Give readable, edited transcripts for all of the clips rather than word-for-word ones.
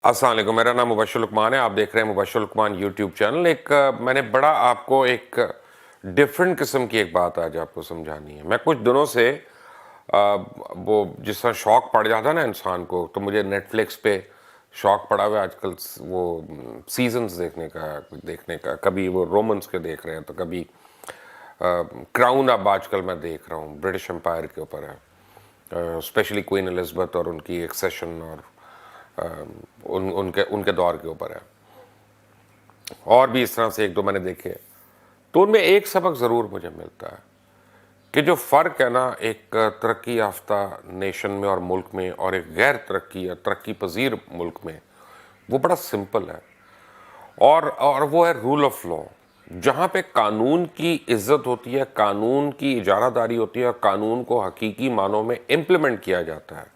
السلام علیکم، میرا نام مبشر لقمان ہے. آپ دیکھ رہے ہیں مبشر لقمان یوٹیوب چینل. میں نے بڑا آپ کو ایک ڈیفرنٹ قسم کی ایک بات آج آپ کو سمجھانی ہے. میں کچھ دنوں سے وہ جس طرح شوق پڑ جاتا ہے نا انسان کو، تو مجھے نیٹ فلکس پہ شوق پڑا ہوا ہے آج کل وہ سیزنز دیکھنے کا. کبھی وہ رومنس کے دیکھ رہے ہیں تو کبھی کراؤن. اب آج کل میں دیکھ رہا ہوں برٹش امپائر کے اوپر ہے، اسپیشلی کوئین الزبتھ اور ان کی ایک سیشن اور ان کے دور کے اوپر ہے. اور بھی اس طرح سے ایک دو میں نے دیکھے، تو ان میں ایک سبق ضرور مجھے ملتا ہے کہ جو فرق ہے نا ایک ترقی یافتہ نیشن میں اور ملک میں اور ایک غیر ترقی یا ترقی پذیر ملک میں، وہ بڑا سمپل ہے. اور وہ ہے رول آف لا. جہاں پہ قانون کی عزت ہوتی ہے، قانون کی اجارہ داری ہوتی ہے اور قانون کو حقیقی معنوں میں امپلیمنٹ کیا جاتا ہے،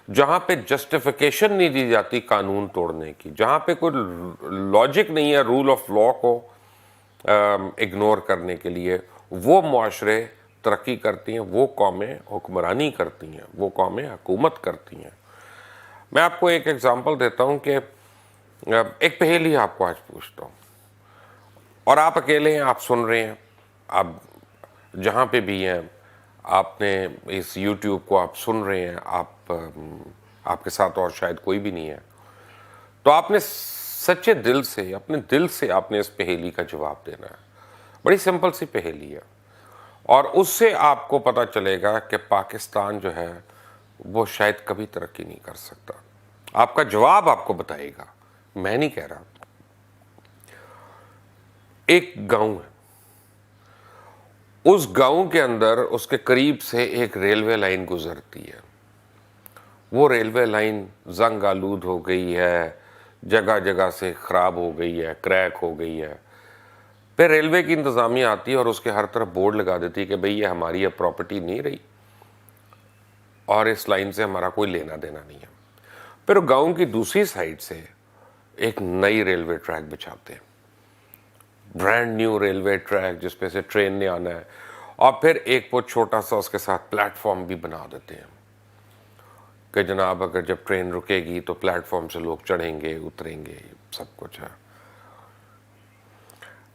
جہاں پہ جسٹیفیکیشن نہیں دی جاتی قانون توڑنے کی، جہاں پہ کوئی لاجک نہیں ہے رول آف لا کو اگنور کرنے کے لیے، وہ معاشرے ترقی کرتی ہیں، وہ قومیں حکمرانی کرتی ہیں، وہ قومیں حکومت کرتی ہیں. میں آپ کو ایک ایگزامپل دیتا ہوں کہ ایک پہیلی آپ کو آج پوچھتا ہوں، اور آپ اکیلے ہیں، آپ سن رہے ہیں، آپ جہاں پہ بھی ہیں، آپ نے اس یوٹیوب کو آپ سن رہے ہیں، آپ کے ساتھ اور شاید کوئی بھی نہیں ہے، تو آپ نے سچے دل سے، اپنے دل سے آپ نے اس پہیلی کا جواب دینا ہے. بڑی سمپل سی پہیلی ہے، اور اس سے آپ کو پتہ چلے گا کہ پاکستان جو ہے وہ شاید کبھی ترقی نہیں کر سکتا. آپ کا جواب آپ کو بتائے گا، میں نہیں کہہ رہا. ایک گاؤں ہے، اس گاؤں کے اندر اس کے قریب سے ایک ریلوے لائن گزرتی ہے. وہ ریلوے لائن زنگ آلود ہو گئی ہے، جگہ جگہ سے خراب ہو گئی ہے، کریک ہو گئی ہے. پھر ریلوے کی انتظامیہ آتی ہے اور اس کے ہر طرف بورڈ لگا دیتی ہے کہ بھئی یہ ہماری اب پراپرٹی نہیں رہی اور اس لائن سے ہمارا کوئی لینا دینا نہیں ہے. پھر گاؤں کی دوسری سائڈ سے ایک نئی ریلوے ٹریک بچھاتے ہیں، برانڈ نیو ریلوے ٹریک جس پہ سے ٹرین نے آنا ہے، اور پھر ایک وہ چھوٹا سا اس کے ساتھ پلیٹ فارم بھی بنا دیتے ہیں کہ جناب اگر جب ٹرین رکے گی تو پلیٹ فارم سے لوگ چڑھیں گے، اتریں گے، سب کچھ ہے.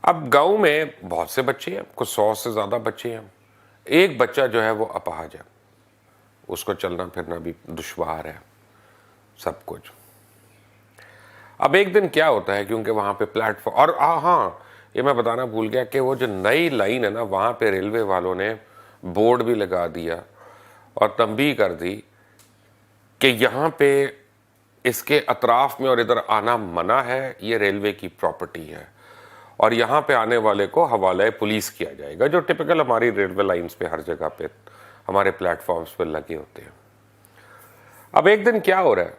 اب گاؤں میں بہت سے بچے ہیں، کچھ 100 سے زیادہ بچے ہیں. ایک بچہ جو ہے وہ اپاہج ہے، اس کو چلنا پھرنا بھی دشوار ہے، سب کچھ. اب ایک دن کیا ہوتا ہے، کیونکہ وہاں پہ پلیٹ فارم، اور ہاں یہ میں بتانا بھول گیا کہ وہ جو نئی لائن ہے نا، وہاں پہ ریلوے والوں نے بورڈ بھی لگا دیا اور تنبیہ کر دی کہ یہاں پہ اس کے اطراف میں اور ادھر آنا منع ہے، یہ ریلوے کی پراپرٹی ہے، اور یہاں پہ آنے والے کو حوالہ پولیس کیا جائے گا، جو ٹپیکل ہماری ریلوے لائنز پہ ہر جگہ پہ ہمارے پلیٹ فارمز پہ لگے ہوتے ہیں. اب ایک دن کیا ہو رہا ہے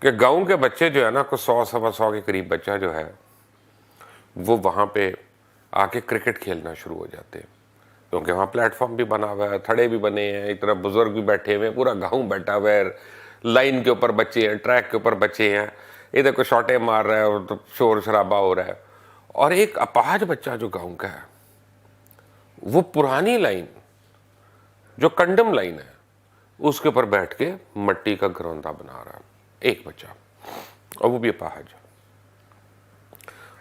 کہ گاؤں کے بچے جو ہے نا، کچھ 100 سوا 100 کے قریب بچہ جو ہے، وہ وہاں پہ آ کے کرکٹ کھیلنا شروع ہو جاتے ہیں، کیونکہ وہاں پلیٹ فارم بھی بنا ہوا ہے، تھڑے بھی بنے ہیں، ایک طرف بزرگ بھی بیٹھے ہوئے ہیں، پورا گاؤں بیٹھا ہوا ہے، لائن کے اوپر بچے ہیں، ٹریک کے اوپر بچے ہیں، ادھر کوئی شاٹیں مار رہا ہے اور تو شور شرابہ ہو رہا ہے. اور ایک اپاہج بچہ جو گاؤں کا ہے، وہ پرانی لائن جو کنڈم لائن ہے اس کے اوپر بیٹھ کے مٹی کا گروندا بنا رہا ہے، ایک بچہ، اور وہ بھی اپاہج.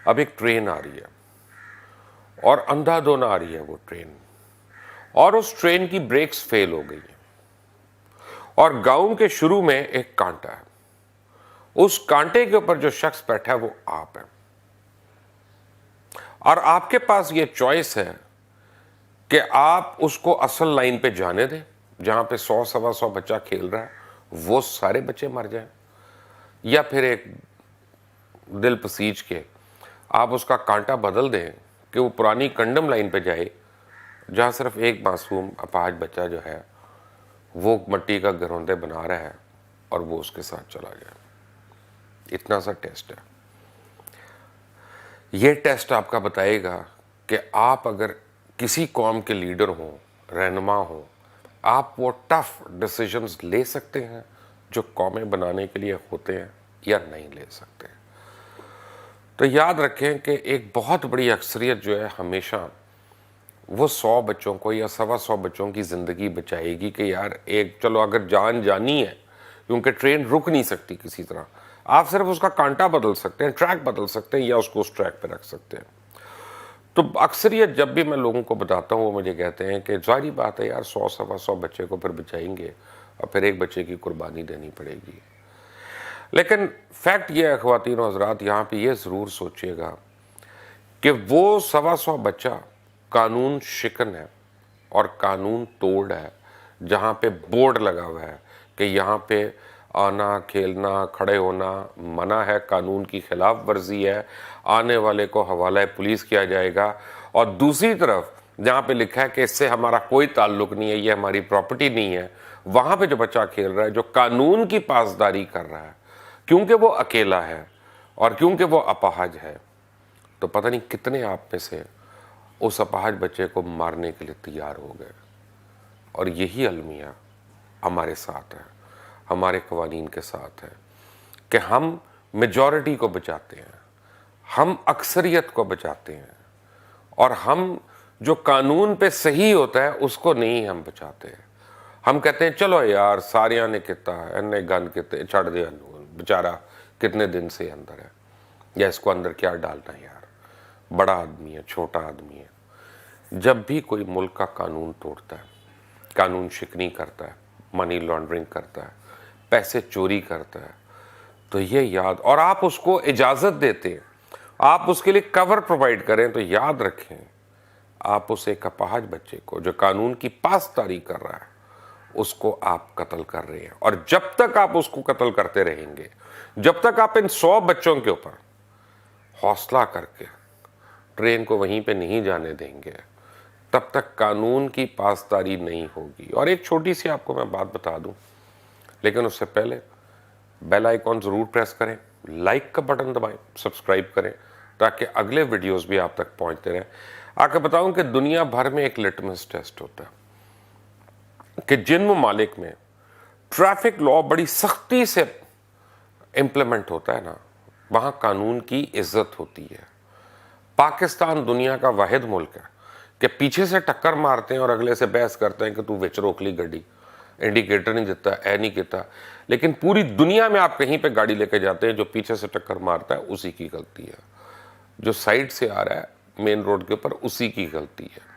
اب ایک ٹرین آ رہی ہے اور اندھا دھند آ رہی ہے وہ ٹرین، اور اس ٹرین کی بریکس فیل ہو گئی ہیں، اور گاؤں کے شروع میں ایک کانٹا ہے، اس کانٹے کے اوپر جو شخص بیٹھا ہے وہ آپ ہے، اور آپ کے پاس یہ چوائس ہے کہ آپ اس کو اصل لائن پہ جانے دیں جہاں پہ 100 سوا 100 بچہ کھیل رہا ہے، وہ سارے بچے مر جائیں، یا پھر ایک دل پسیج کے آپ اس کا کانٹا بدل دیں کہ وہ پرانی کنڈم لائن پہ جائے جہاں صرف ایک معصوم اپاہج بچہ جو ہے وہ مٹی کا گروندے بنا رہا ہے اور وہ اس کے ساتھ چلا جائے. اتنا سا ٹیسٹ ہے. یہ ٹیسٹ آپ کا بتائے گا کہ آپ اگر کسی قوم کے لیڈر ہوں، رہنما ہوں، آپ وہ ٹف ڈیسیجنز لے سکتے ہیں جو قومیں بنانے کے لیے ہوتے ہیں، یا نہیں لے سکتے. تو یاد رکھیں کہ ایک بہت بڑی اکثریت جو ہے ہمیشہ وہ 100 بچوں کو یا سوا 100 بچوں کی زندگی بچائے گی کہ یار ایک چلو اگر جان جانی ہے، کیونکہ ٹرین رک نہیں سکتی کسی طرح، आप सिर्फ उसका कांटा बदल सकते हैं, ट्रैक बदल सकते हैं, या उसको उस ट्रैक पे रख सकते हैं। तो अक्सरियत जब भी मैं लोगों को बताता हूँ वो मुझे कहते हैं कि जाहिर बात है यार, 100 सवा 100 बच्चे को फिर बचाएंगे और फिर एक बच्चे की कुर्बानी देनी पड़ेगी। लेकिन फैक्ट ये है ख्वातीन और हज़रात, यहाँ पे ये ज़रूर सोचिएगा कि वो 125 बच्चा कानून शिकन है और कानून तोड़ है, जहाँ पे बोर्ड लगा हुआ है कि यहाँ पे आना, खेलना, खड़े होना मना है, कानून की खिलाफ वर्जी है, आने वाले को हवाला पुलिस किया जाएगा। और दूसरी तरफ जहाँ पे लिखा है कि इससे हमारा कोई ताल्लुक नहीं है, ये हमारी प्रॉपर्टी नहीं है, वहाँ पे जो बच्चा खेल रहा है, जो कानून की पासदारी कर रहा है, क्योंकि वो अकेला है और क्योंकि वो अपाहज है, तो पता नहीं कितने आप में से उस अपाहज बच्चे को मारने के लिए तैयार हो गए। और यही अलमिया हमारे साथ है, हमारे कवानीन के साथ है कि हम मेजॉरिटी को बचाते हैं, हम अक्सरियत को बचाते हैं, और हम जो कानून पे सही होता है उसको नहीं हम बचाते। हम कहते हैं चलो यार सारिया ने किता इन्ने गन किते छड़ दे, बेचारा कितने दिन से अंदर है, या इसको अंदर क्या डालना है यार, बड़ा आदमी है, छोटा आदमी है। जब भी कोई मुल्क का कानून तोड़ता है, कानून शिकनी करता है, मनी लॉन्ड्रिंग करता है, पैसे चोरी करता है, तो ये याद, और आप उसको इजाज़त देते हैं, आप उसके लिए कवर प्रोवाइड करें, तो याद रखें आप उस एक अपाहज बच्चे को जो कानून की पासदारी कर रहा है उसको आप कत्ल कर रहे हैं। और जब तक आप उसको कत्ल करते रहेंगे, जब तक आप इन 100 बच्चों के ऊपर हौसला करके ट्रेन को वहीं पे नहीं जाने देंगे, तब तक कानून की पासदारी नहीं होगी। और एक छोटी सी आपको मैं बात बता दूं, लेकिन उससे पहले बेल आइकॉन ज़रूर प्रेस करें, लाइक का बटन दबाएं, सब्सक्राइब करें, ताकि अगले वीडियोस भी आप तक पहुंचते रहें। आके बताऊं कि दुनिया भर में एक लिटमस टेस्ट होता है कि जिन ममालिक में ट्रैफिक लॉ बड़ी सख्ती से इम्प्लीमेंट होता है ना, वहाँ कानून की इज्जत होती है। पाकिस्तान दुनिया का वाहिद मुल्क है कि पीछे से टक्कर मारते हैं और अगले से बहस करते हैं कि तू विच रोक ली गड्डी, इंडिकेटर नहीं देता, ए नहीं कहता, लेकिन पूरी दुनिया में आप कहीं पे गाड़ी लेके जाते हैं, जो पीछे से टक्कर मारता है उसी की गलती है, जो साइड से आ रहा है मेन रोड के ऊपर उसी की गलती है।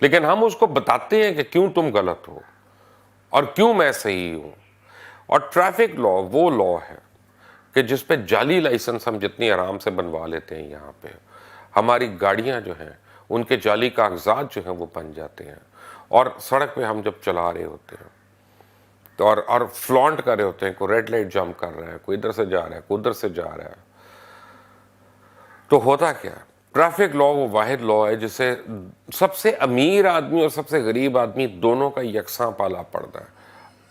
लेकिन हम उसको बताते हैं कि क्यों तुम गलत हो और क्यों मैं सही हूं। और ट्रैफिक लॉ वो लॉ है कि जिस पे जाली लाइसेंस हम जितनी आराम से बनवा लेते हैं, यहाँ पे हमारी गाड़ियां जो हैं उनके जाली कागजात जो हैं वो बन जाते हैं, और सड़क पे हम जब चला रहे होते हैं तो और फ्लॉन्ट कर रहे होते हैं, कोई रेड लाइट जंप कर रहा है, कोई इधर से जा रहा है, कोई उधर से जा रहा है, तो होता क्या है, ट्रैफिक लॉ वो वाहिद लॉ है जिसे सबसे अमीर आदमी और सबसे गरीब आदमी दोनों का यकसां पाला पड़ता है।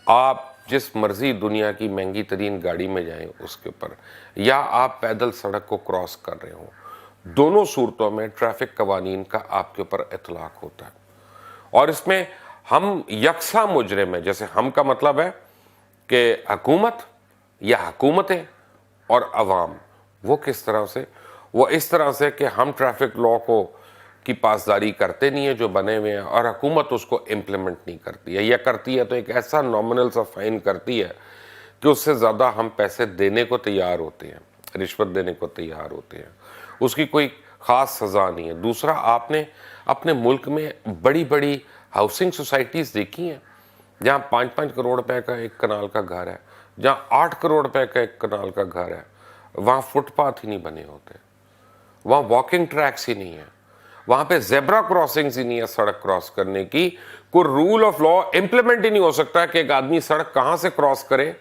आप जिस मर्जी दुनिया की महंगी तरीन गाड़ी में जाएं उसके ऊपर, या आप पैदल सड़क को क्रॉस कर रहे हो, दोनों सूरतों में ट्रैफिक कवानीन का आपके ऊपर इतलाक होता है। और इसमें हम यकसा मुजरिम है, जैसे हम का मतलब है कि हुकूमत या हुकूमतें और अवाम, वो किस तरह से, वो इस तरह से कि हम ट्रैफिक लॉ को की पासदारी करते नहीं है जो बने हुए हैं, और हुकूमत उसको इम्प्लीमेंट नहीं करती है, या करती है तो एक ऐसा नॉमिनल सा फाइन करती है कि उससे ज़्यादा हम पैसे देने को तैयार होते हैं, रिश्वत देने को तैयार होते हैं, उसकी कोई ख़ास सज़ा नहीं है। दूसरा, आपने अपने मुल्क में बड़ी बड़ी हाउसिंग सोसाइटीज़ देखी हैं जहाँ 5-5 करोड़ रुपए का एक कनाल का घर है, जहाँ 8 करोड़ रुपए का एक कनाल का घर है, वहाँ फुटपाथ ही नहीं बने होते, वहाँ वॉकिंग ट्रैक्स ही नहीं है, वहाँ पे जेब्रा क्रॉसिंग्स ही नहीं है सड़क क्रॉस करने की, कोई रूल ऑफ लॉ इम्प्लीमेंट ही नहीं हो सकता कि एक आदमी सड़क कहाँ से क्रॉस करे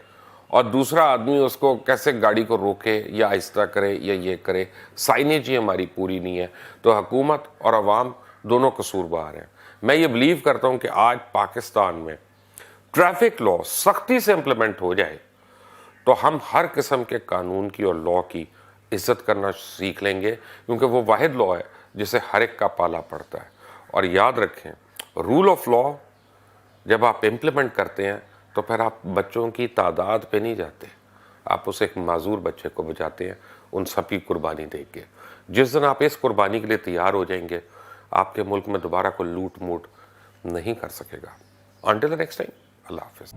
और दूसरा आदमी उसको कैसे गाड़ी को रोके या आहिस्ता करे या ये करे। साइनेज ही हमारी पूरी नहीं है, तो हुकूमत और अवाम दोनों कसूरवार हैं। मैं ये बिलीव करता हूँ कि आज पाकिस्तान में ट्रैफिक लॉ सख्ती से इम्प्लीमेंट हो जाए तो हम हर किस्म के कानून की और लॉ की इज्जत करना सीख लेंगे, क्योंकि वो वाहिद लॉ है जिसे हर एक का पाला पड़ता है। और याद रखें, रूल ऑफ लॉ जब आप इम्प्लीमेंट करते हैं तो फिर आप बच्चों की तादाद पे नहीं जाते, आप उस एक माजूर बच्चे को बचाते हैं, उन सब की कुर्बानी दे के। जिस दिन आप इस कुर्बानी के लिए तैयार हो जाएंगे, आपके मुल्क में दोबारा कोई लूट मूट नहीं कर सकेगा। अंटिल द नेक्स्ट टाइम, अल्लाह हाफिज़।